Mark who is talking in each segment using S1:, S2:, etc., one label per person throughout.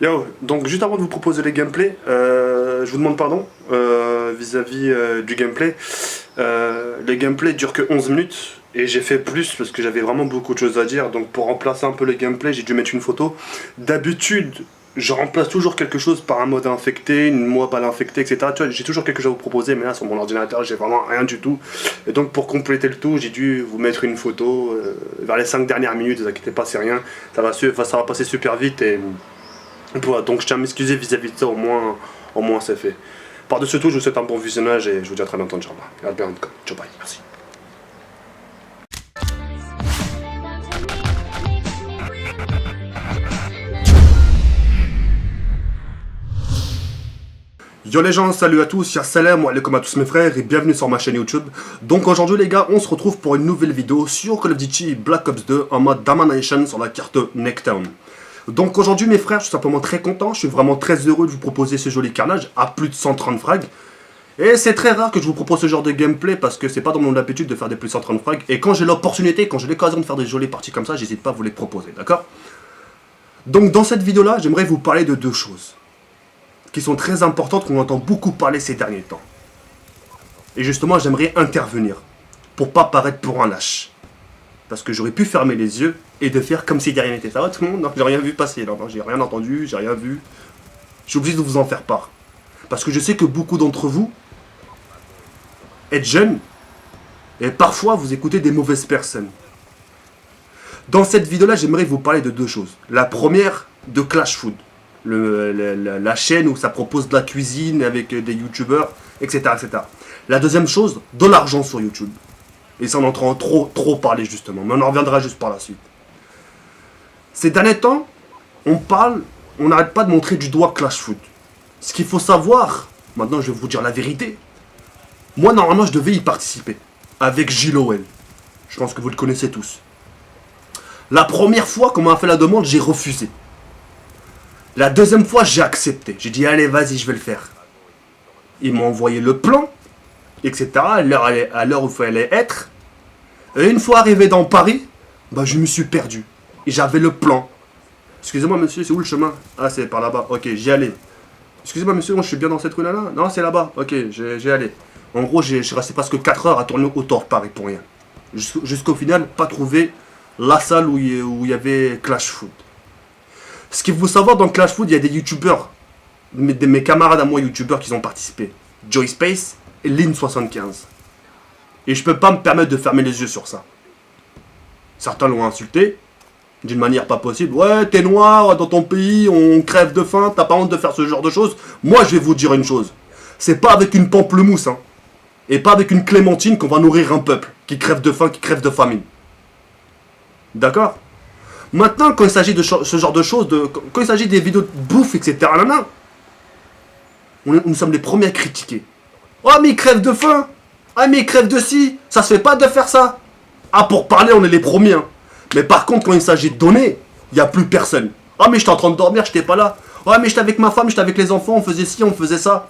S1: Yo, donc juste avant de vous proposer les gameplays, je vous demande pardon vis-à-vis du gameplay. Les gameplays durent que 11 minutes et j'ai fait plus parce que j'avais vraiment beaucoup de choses à dire. Donc pour remplacer un peu les gameplays, j'ai dû mettre une photo. D'habitude, je remplace toujours quelque chose par un mode infecté, une mobile infectée, etc. Tu vois, j'ai toujours quelque chose à vous proposer, mais là sur mon ordinateur, j'ai vraiment rien du tout. Et donc pour compléter le tout, j'ai dû vous mettre une photo vers les 5 dernières minutes. Ne vous inquiétez pas, c'est rien. Ça va passer super vite et voilà, donc je tiens à m'excuser vis-à-vis de ça, au moins c'est fait. Par-dessus tout, je vous souhaite un bon visionnage et je vous dis à très bientôt, Inch'Allah. Et à bientôt. Ciao, bye, merci. Yo les gens, salut à tous, ya salam alaikum à tous mes frères et bienvenue sur ma chaîne YouTube. Donc aujourd'hui les gars, on se retrouve pour une nouvelle vidéo sur Call of Duty Black Ops 2 en mode Domination sur la carte Necktown. Donc aujourd'hui mes frères, je suis simplement très content, je suis vraiment très heureux de vous proposer ce joli carnage à plus de 130 frags. Et c'est très rare que je vous propose ce genre de gameplay parce que c'est pas dans mon habitude de faire des plus de 130 frags. Et quand j'ai l'opportunité, quand j'ai l'occasion de faire des jolies parties comme ça, j'hésite pas à vous les proposer, d'accord? Donc dans cette vidéo là, j'aimerais vous parler de deux choses qui sont très importantes, qu'on entend beaucoup parler ces derniers temps. Et justement, j'aimerais intervenir pour pas paraître pour un lâche. Parce que j'aurais pu fermer les yeux et de faire comme si de rien n'était. Ça va tout le monde? Non, j'ai rien vu passer, non, j'ai rien entendu, j'ai rien vu. Je suis obligé de vous en faire part. Parce que je sais que beaucoup d'entre vous êtes jeunes et parfois vous écoutez des mauvaises personnes. Dans cette vidéo-là, j'aimerais vous parler de deux choses. La première, de Clash Food. La chaîne où ça propose de la cuisine avec des youtubeurs, etc., etc. La deuxième chose, de l'argent sur YouTube. Et ça, on entend trop parler justement. Mais on en reviendra juste par la suite. Ces derniers temps, on n'arrête pas de montrer du doigt Clash Food. Ce qu'il faut savoir, maintenant je vais vous dire la vérité. Moi, normalement, je devais y participer. Avec Gilles Owell. Je pense que vous le connaissez tous. La première fois qu'on m'a fait la demande, j'ai refusé. La deuxième fois, j'ai accepté. J'ai dit, allez, vas-y, je vais le faire. Ils m'ont envoyé le plan, etc. À l'heure où il fallait être. Et une fois arrivé dans Paris, bah, je me suis perdu. Et j'avais le plan. Excusez-moi, monsieur, c'est où le chemin? Ah, c'est par là-bas. Ok, j'y allais. Excusez-moi, monsieur, je suis bien dans cette rue-là? Non, c'est là-bas. Ok, j'y allais. En gros, je suis resté presque 4 heures à tourner autour de Paris pour rien. Jusqu'au final, pas trouver la salle où il y avait Clash Food. Ce qu'il faut savoir dans Clash Food, il y a des youtubeurs, mes camarades à moi youtubeurs qui ont participé. Joy Space et Lin75. Et je peux pas me permettre de fermer les yeux sur ça. Certains l'ont insulté, d'une manière pas possible. Ouais, t'es noir, dans ton pays, on crève de faim, t'as pas honte de faire ce genre de choses. Moi, je vais vous dire une chose. C'est pas avec une pamplemousse, hein, et pas avec une clémentine qu'on va nourrir un peuple qui crève de faim, qui crève de famine. D'accord? Maintenant, quand il s'agit de ce genre de choses, quand il s'agit des vidéos de bouffe, etc., nous sommes les premiers à critiquer. Oh, mais il crève de faim. Ah, mais il crève de ci. Ça se fait pas de faire ça. Ah, pour parler, on est les premiers. Hein. Mais par contre, quand il s'agit de donner, il n'y a plus personne. Ah, mais j'étais en train de dormir, j'étais pas là. Ah, mais j'étais avec ma femme, j'étais avec les enfants, on faisait ci, on faisait ça.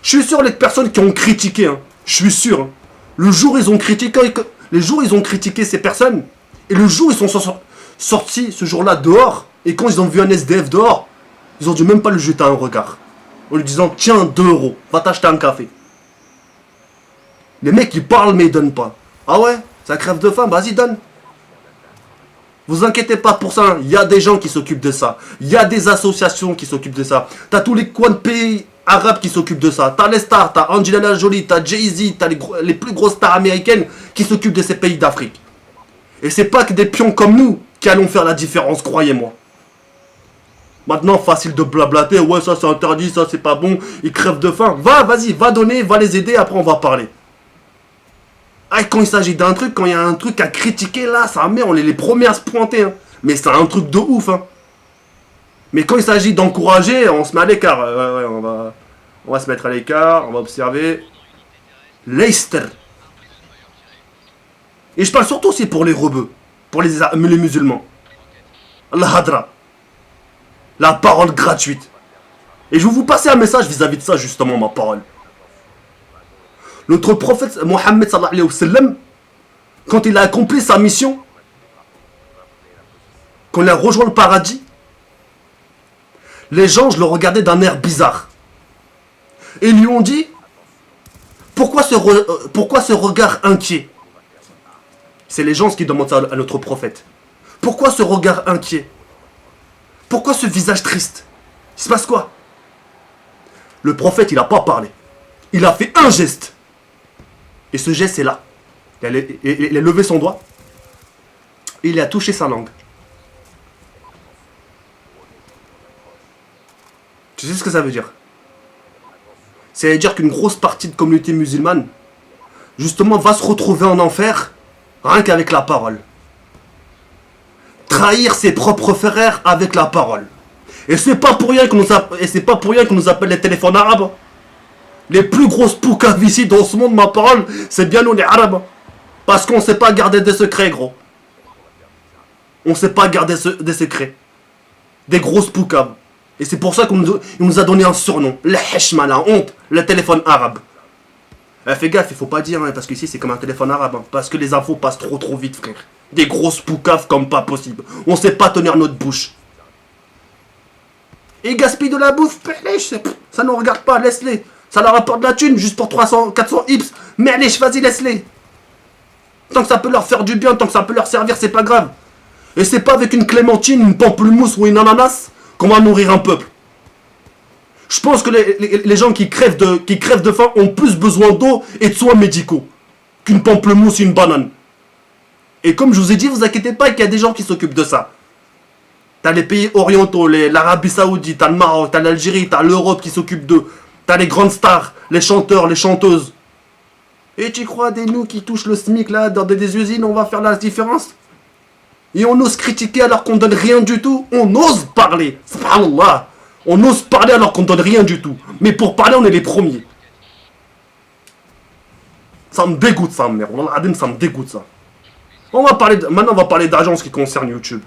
S1: Je suis sûr, les personnes qui ont critiqué, hein, je suis sûr, hein, le jour où ils ont critiqué, ces personnes, et le jour où ils sont sortis ce jour-là dehors, et quand ils ont vu un SDF dehors, ils ont dû même pas lui jeter un regard. En lui disant, tiens, 2 euros, va t'acheter un café. Les mecs, ils parlent, mais ils donnent pas. Ah ouais, ça crève de faim, vas-y, donne. Vous inquiétez pas pour ça, il y a des gens qui s'occupent de ça. Il y a des associations qui s'occupent de ça. T'as tous les coins de pays arabes qui s'occupent de ça. T'as les stars, t'as Angelina Jolie, t'as Jay-Z, t'as les plus grosses stars américaines qui s'occupent de ces pays d'Afrique. Et c'est pas que des pions comme nous qui allons faire la différence, croyez-moi. Maintenant, facile de blablater, ouais, ça c'est interdit, ça c'est pas bon, ils crèvent de faim. Vas-y, va donner, va les aider, après on va parler. Ah, quand il s'agit d'un truc, quand il y a un truc à critiquer, là, ça met, on est les premiers à se pointer. Hein. Mais c'est un truc de ouf. Hein. Mais quand il s'agit d'encourager, on se met à l'écart. Ouais, on va se mettre à l'écart, on va observer. Leicester. Et je parle surtout aussi pour les rebeux, pour les musulmans. Al-Hadra. La parole gratuite. Et je vais vous passer un message vis-à-vis de ça, justement, ma parole. Notre prophète Mohammed sallallahu alayhi wa sallam, quand il a accompli sa mission, quand il a rejoint le paradis, Les gens, je le regardais d'un air bizarre. Et ils lui ont dit, pourquoi ce regard inquiet? C'est les gens qui demandent ça à notre prophète. Pourquoi ce regard inquiet? Pourquoi ce visage triste? Il se passe quoi? Le prophète, il n'a pas parlé. Il a fait un geste. Et ce geste, c'est là. Il a levé son doigt. Et il a touché sa langue. Tu sais ce que ça veut dire? Ça veut dire qu'une grosse partie de communauté musulmane, justement, va se retrouver en enfer, rien qu'avec la parole. Trahir ses propres frères avec la parole. Et c'est pas pour rien qu'on nous appelle les téléphones arabes. Les plus grosses poucaves ici dans ce monde, ma parole, c'est bien nous les arabes. Parce qu'on sait pas garder des secrets, gros. On sait pas garder des secrets. Des grosses poucaves. Et c'est pour ça qu'on nous a donné un surnom. Le heshma, la honte, le téléphone arabe. Fais gaffe, il faut pas dire, hein, parce qu'ici c'est comme un téléphone arabe. Hein, parce que les infos passent trop vite, frère. Des grosses poucaves comme pas possible. On sait pas tenir notre bouche. Et gaspille de la bouffe, ça ne regarde pas, laisse-les. Ça leur apporte de la thune, juste pour 300, 400 hips. Mais allez, vas-y, laisse-les. Tant que ça peut leur faire du bien, tant que ça peut leur servir, c'est pas grave. Et c'est pas avec une clémentine, une pamplemousse ou une ananas qu'on va nourrir un peuple. Je pense que les gens qui crèvent de faim ont plus besoin d'eau et de soins médicaux qu'une pamplemousse et une banane. Et comme je vous ai dit, vous inquiétez pas qu'il y a des gens qui s'occupent de ça. T'as les pays orientaux, l'Arabie Saoudite, t'as le Maroc, t'as l'Algérie, t'as l'Europe qui s'occupe d'eux. T'as les grandes stars, les chanteurs, les chanteuses. Et tu crois des nous qui touchent le SMIC là, dans des usines, on va faire la différence? Et on ose critiquer alors qu'on donne rien du tout? On ose parler, subhanallah. On ose parler alors qu'on donne rien du tout. Mais pour parler, on est les premiers. Ça me dégoûte ça, merde. Ça me dégoûte ça. Maintenant, on va parler d'argent en ce qui concerne YouTube.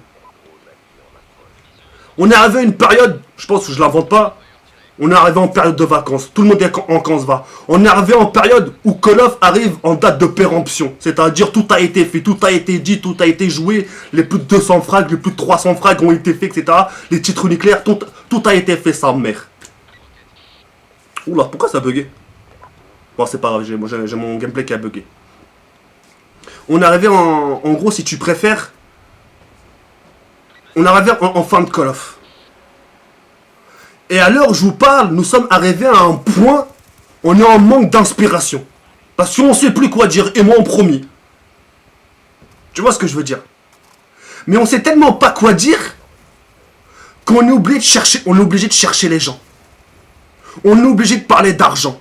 S1: On est arrivé à une période, je pense que je l'invente pas, on est arrivé en période de vacances. Tout le monde est en vacances va. On est arrivé en période où Call of arrive en date de péremption. C'est-à-dire tout a été fait, tout a été dit, tout a été joué. Les plus de 200 frags, les plus de 300 frags ont été faits, etc. Les titres nucléaires, tout a été fait, sa mère. Oula, pourquoi ça a bugué? Bon, c'est pas grave, j'ai mon gameplay qui a bugué. On est arrivé en gros, si tu préfères, on est arrivé en fin de Call of. Et à l'heure où je vous parle, nous sommes arrivés à un point, on est en manque d'inspiration. Parce qu'on ne sait plus quoi dire, et moi en premier. Tu vois ce que je veux dire? Mais on sait tellement pas quoi dire, qu'on est obligé de chercher les gens. On est obligé de parler d'argent.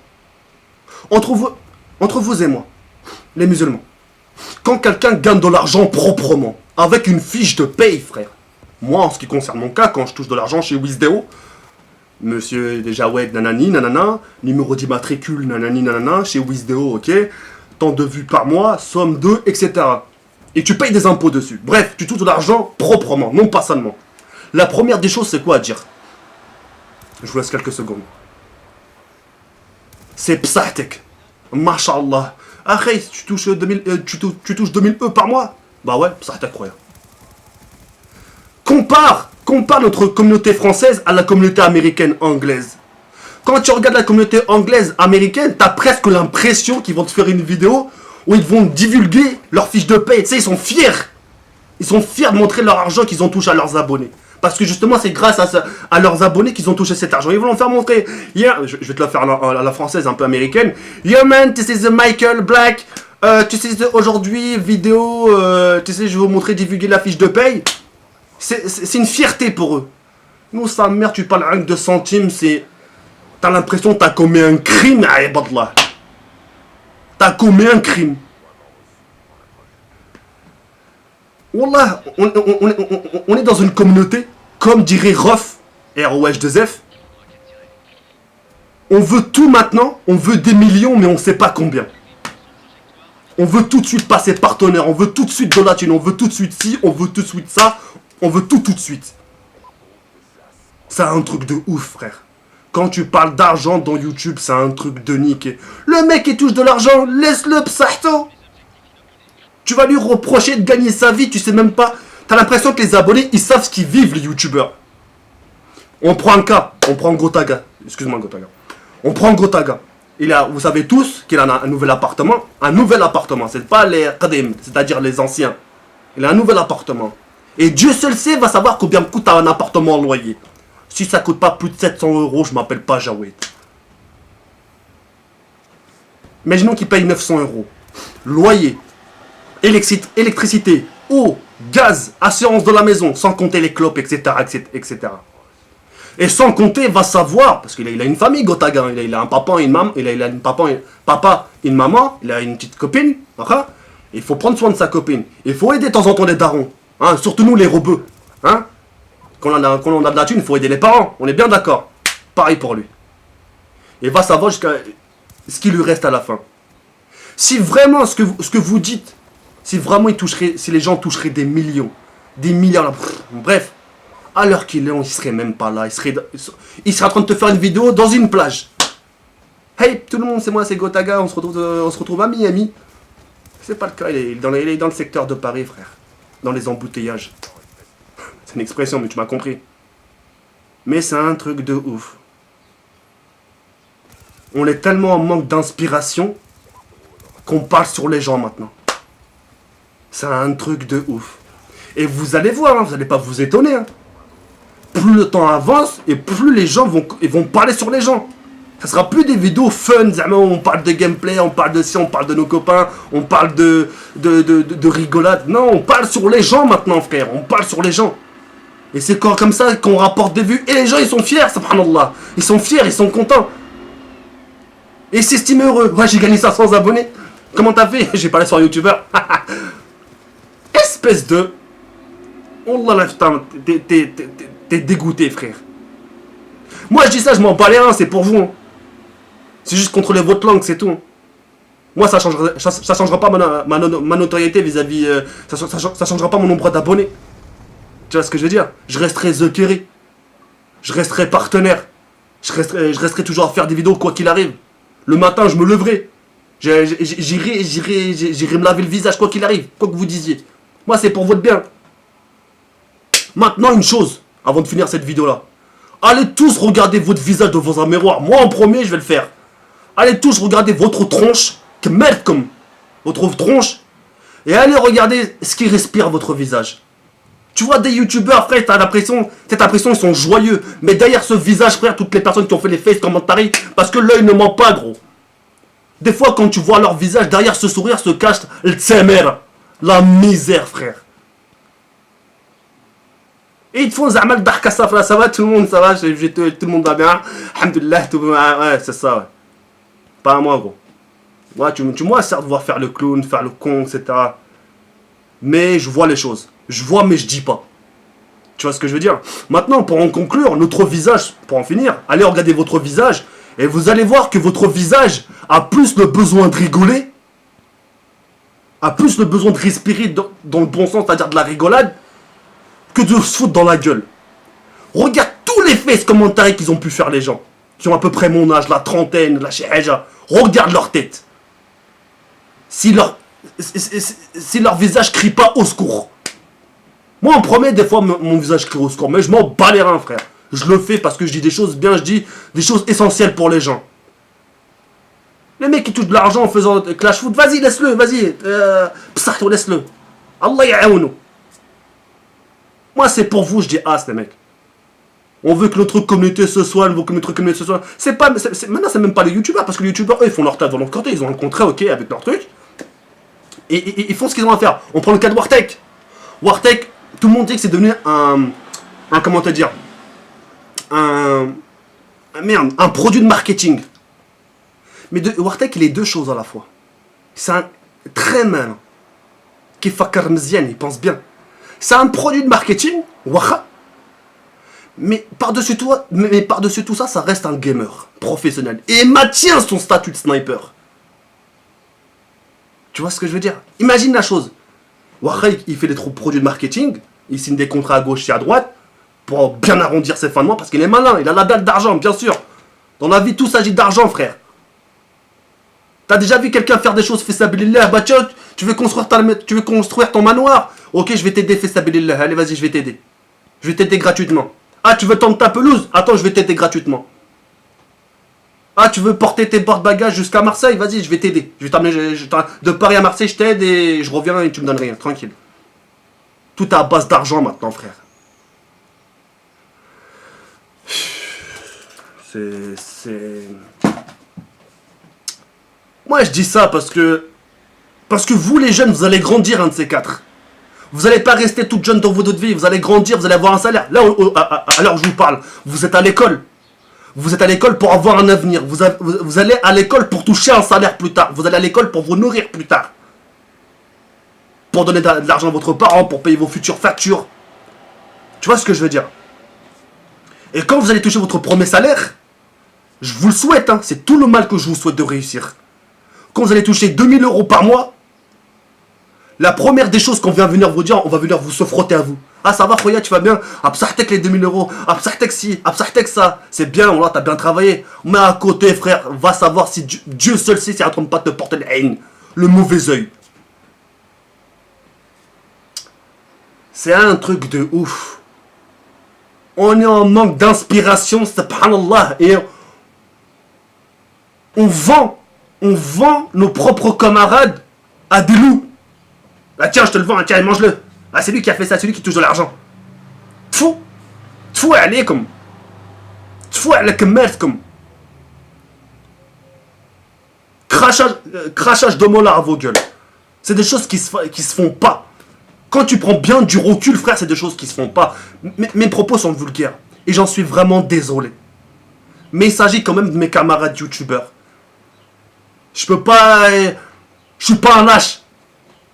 S1: Entre vous et moi, les musulmans, quand quelqu'un gagne de l'argent proprement, avec une fiche de paye, frère, moi, en ce qui concerne mon cas, quand je touche de l'argent chez Wizdeo, Monsieur Jawed, nanani, nanana, numéro d'immatricule, nanani, nanana, chez Wizdeo, ok, tant de vues par mois, somme de, etc. Et tu payes des impôts dessus. Bref, tu touches de l'argent proprement, non pas seulement. La première des choses, c'est quoi à dire? Je vous laisse quelques secondes. C'est psahtek. Masha'Allah. Après, tu touches 2000 E par mois? Bah ouais, psahtek, croyant. Compare notre communauté française à la communauté américaine anglaise. Quand tu regardes la communauté anglaise américaine, t'as presque l'impression qu'ils vont te faire une vidéo où ils vont divulguer leur fiche de paye. Tu sais, ils sont fiers. Ils sont fiers de montrer leur argent qu'ils ont touché à leurs abonnés. Parce que justement, c'est grâce à leurs abonnés qu'ils ont touché cet argent. Ils vont leur faire montrer. Yeah, je vais te la faire à la française, un peu américaine. Yo man, this is Michael Black. Tu sais, aujourd'hui, vidéo, tu sais, je vais vous montrer divulguer la fiche de paye. C'est une fierté pour eux. Nous, sa mère, tu parles rien que de centimes, c'est... T'as l'impression que t'as commis un crime, aïbadlah. T'as commis un crime. Wallah, on est dans une communauté, comme dirait Rof, R-O-H-2-F. On veut tout maintenant, on veut des millions, mais on sait pas combien. On veut tout de suite passer partenaire, on veut tout de suite de la thune, on veut tout de suite ci, on veut tout de suite ça. On veut tout de suite. C'est un truc de ouf, frère. Quand tu parles d'argent dans YouTube, c'est un truc de niquer. Le mec qui touche de l'argent, laisse-le psahto. Tu vas lui reprocher de gagner sa vie, tu sais même pas. T'as l'impression que les abonnés, ils savent ce qu'ils vivent, les youtubeurs. On prend un cas, on prend Gotaga. Excuse-moi Gotaga. On prend Gotaga. Vous savez tous qu'il a un nouvel appartement. Un nouvel appartement, c'est pas les qadim, c'est-à-dire les anciens. Il a un nouvel appartement. Et Dieu seul sait, va savoir combien coûte un appartement en loyer. Si ça coûte pas plus de 700 €, je m'appelle pas Jawed. Imaginons qu'il paye 900 €. Loyer, électricité, eau, gaz, assurance de la maison, sans compter les clopes, etc. etc. Et sans compter, va savoir, parce qu'il a une famille, Gotaga, il a un papa et une maman, il a une maman, il a une petite copine, hein. Il faut prendre soin de sa copine. Il faut aider de temps en temps les darons, hein, surtout nous les rebeux, hein. Quand on a de la thune, il faut aider les parents, on est bien d'accord. Pareil pour lui. Et va savoir jusqu'à ce qu'il lui reste à la fin. Si vraiment ce que vous dites, si vraiment si les gens toucheraient des millions, des milliards, bref, à l'heure qu'il est, il serait même pas là. Il serait en train de te faire une vidéo dans une plage. Hey, tout le monde, c'est moi, c'est Gotaga, on se retrouve à Miami. C'est pas le cas, il est dans le secteur de Paris, frère. Dans les embouteillages. C'est une expression, mais tu m'as compris. Mais c'est un truc de ouf. On est tellement en manque d'inspiration qu'on parle sur les gens maintenant. C'est un truc de ouf. Et vous allez voir, hein, vous n'allez pas vous étonner. Hein. Plus le temps avance et plus les gens vont parler sur les gens. Ça sera plus des vidéos fun, on parle de gameplay, on parle de ci, on parle de nos copains, on parle de rigolade. Non, on parle sur les gens maintenant, frère. On parle sur les gens. Et c'est comme ça qu'on rapporte des vues. Et les gens, ils sont fiers, subhanallah. Ils sont fiers, ils sont contents. Et ils s'estiment heureux. Ouais, j'ai gagné 500 abonnés. Comment t'as fait? J'ai parlé sur un youtubeur. Espèce de... Oh là là, putain, t'es dégoûté, frère. Moi, je dis ça, je m'en bats les reins, c'est pour vous. Hein. C'est juste contrôler votre langue, c'est tout. Moi, ça changera pas ma notoriété vis-à-vis... ça changera pas mon nombre d'abonnés. Tu vois ce que je veux dire? Je resterai The Kerry. Je resterai partenaire. Je resterai toujours à faire des vidéos quoi qu'il arrive. Le matin, je me leverai. J'irai me laver le visage quoi qu'il arrive. Quoi que vous disiez. Moi, c'est pour votre bien. Maintenant, une chose, avant de finir cette vidéo-là. Allez tous regarder votre visage devant un miroir. Moi, en premier, je vais le faire. Allez tous regarder votre tronche. Que merde comme. Votre tronche. Et allez regarder ce qui respire votre visage. Tu vois des youtubeurs, frère, t'as l'impression ils sont joyeux. Mais derrière ce visage, frère, toutes les personnes qui ont fait les face commentaires, parce que l'œil ne ment pas, gros. Des fois, quand tu vois leur visage, derrière ce sourire se cache le tsemer. La misère, frère. Et ils te font zamal darka ça va, tout le monde, ça va, tout le monde va bien. Alhamdulillah, tout le monde, ouais, c'est ça, ouais. Pas à moi, gros. Ouais, tu moi, certes, voir faire le clown, faire le con, etc. Mais je vois les choses. Je vois, mais je dis pas. Tu vois ce que je veux dire? Maintenant, pour en conclure, notre visage, pour en finir, allez regarder votre visage, et vous allez voir que votre visage a plus le besoin de rigoler, a plus le besoin de respirer dans le bon sens, c'est-à-dire de la rigolade, que de se foutre dans la gueule. Regarde tous les faits commentaires qu'ils ont pu faire les gens, qui ont à peu près mon âge, la trentaine, la chéja. Regarde leur tête. Si leur visage crie pas au secours. Moi, en premier, des fois, mon visage crie au secours. Mais je m'en bats les reins, frère. Je le fais parce que je dis des choses bien, je dis des choses essentielles pour les gens. Les mecs qui touchent de l'argent en faisant clash foot, vas-y, laisse-le, vas-y. Psahto, laisse-le. Allah ya'awnou. Moi, c'est pour vous, je dis as, les mecs. On veut que notre communauté se soigne, on veut que notre communauté se soigne. Maintenant, c'est même pas les youtubeurs, parce que les youtubeurs, eux, ils font leur taf dans leur côté, ils ont un contrat, ok, avec leur truc. Et ils font ce qu'ils ont à faire. On prend le cas de Wartech. Wartech, tout le monde dit que c'est devenu comment te dire, un produit de marketing. Mais Wartech, il est deux choses à la fois. C'est un très malin. Qui fakar mzian, il pense bien. C'est un produit de marketing, waha. Mais par-dessus tout ça, ça reste un gamer professionnel. Et il maintient son statut de sniper. Tu vois ce que je veux dire? Imagine la chose. Waha, il fait des produits de marketing, il signe des contrats à gauche et à droite, pour bien arrondir ses fins de mois, parce qu'il est malin, il a la dalle d'argent, bien sûr. Dans la vie, tout s'agit d'argent, frère. T'as déjà vu quelqu'un faire des choses, fessabilillah, bah tiens, tu veux construire ton manoir? Ok, je vais t'aider, fessabilillah, allez vas-y, je vais t'aider. Je vais t'aider gratuitement. Ah, tu veux tendre ta pelouse? Attends, je vais t'aider gratuitement. Ah, tu veux porter tes porte-bagages jusqu'à Marseille? Vas-y, je vais t'aider. Je vais t'amener de Paris à Marseille, je t'aide et je reviens et tu me donnes rien. Tranquille. Tout est à base d'argent maintenant, frère. C'est... Moi, je dis ça parce que vous, les jeunes, vous allez grandir, un de ces quatre. Vous n'allez pas rester toute jeune dans votre vie. Vous allez grandir, vous allez avoir un salaire. Là, à l'heure où je vous parle, vous êtes à l'école. Vous êtes à l'école pour avoir un avenir. Vous allez à l'école pour toucher un salaire plus tard. Vous allez à l'école pour vous nourrir plus tard. Pour donner de l'argent à votre parent, pour payer vos futures factures. Tu vois ce que je veux dire? Et quand vous allez toucher votre premier salaire, je vous le souhaite, hein, c'est tout le mal que je vous souhaite de réussir. Quand vous allez toucher 2000 € par mois, la première des choses qu'on vient venir vous dire, on va venir vous se frotter à vous. Ah, ça va, Khoya, tu vas bien? Absahtek les 2000 €, absahtek si, absahtek ça. C'est bien, voilà, t'as bien travaillé. Mais à côté, frère, va savoir si Dieu seul sait s'il est en train de pas te porter le haine, le mauvais oeil. C'est un truc de ouf. On est en manque d'inspiration, subhanallah, et on vend nos propres camarades à des loups. Ah tiens, je te le vends, tiens, mange-le. Ah, c'est lui qui a fait ça, c'est lui qui touche de l'argent. Tfou, tfou عليكم. Tfou عليكم مالكم. Crachage de mollard à vos gueules. C'est des choses qui se font pas. Quand tu prends bien du recul, frère, c'est des choses qui se font pas. Mes propos sont vulgaires. Et j'en suis vraiment désolé. Mais il s'agit quand même de mes camarades youtubeurs. Je peux pas... Je suis pas un lâche.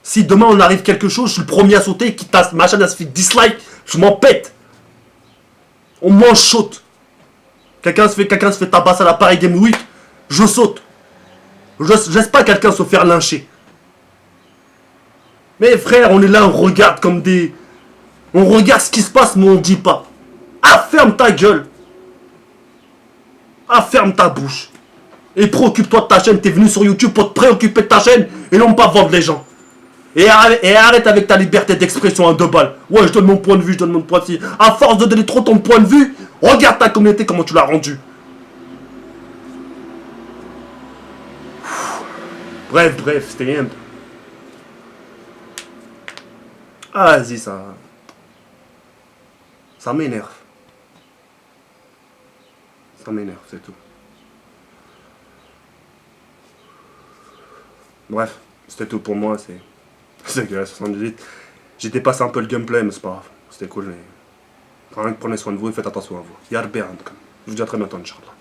S1: Si demain on arrive quelque chose, je suis le premier à sauter, quitte à ma chaîne à se fait dislike, je m'en pète. On mange saute. Quelqu'un se fait tabasser à la Paris Game Week, je saute. Je laisse pas quelqu'un se faire lyncher. Mais frère, on est là, on regarde comme des... On regarde ce qui se passe, mais on dit pas. Ah, ferme ta gueule. Ah, ferme ta bouche. Et préoccupe-toi de ta chaîne, t'es venu sur YouTube pour te préoccuper de ta chaîne et non pas vendre les gens. Et arrête avec ta liberté d'expression à 2 balles. Ouais, je donne mon point de vue, je donne mon point de vue. À force de donner trop ton point de vue, regarde ta communauté, comment tu l'as rendue. Bref, c'était rien. Ah, vas-y, ça m'énerve. Ça m'énerve, c'est tout. Bref, c'était tout pour moi, c'est que la 78. J'ai dépassé un peu le gameplay, mais c'est pas grave. C'était cool, mais... Prenez soin de vous et faites attention à vous. Yarbi, je vous dis à très bientôt, Inch'Allah.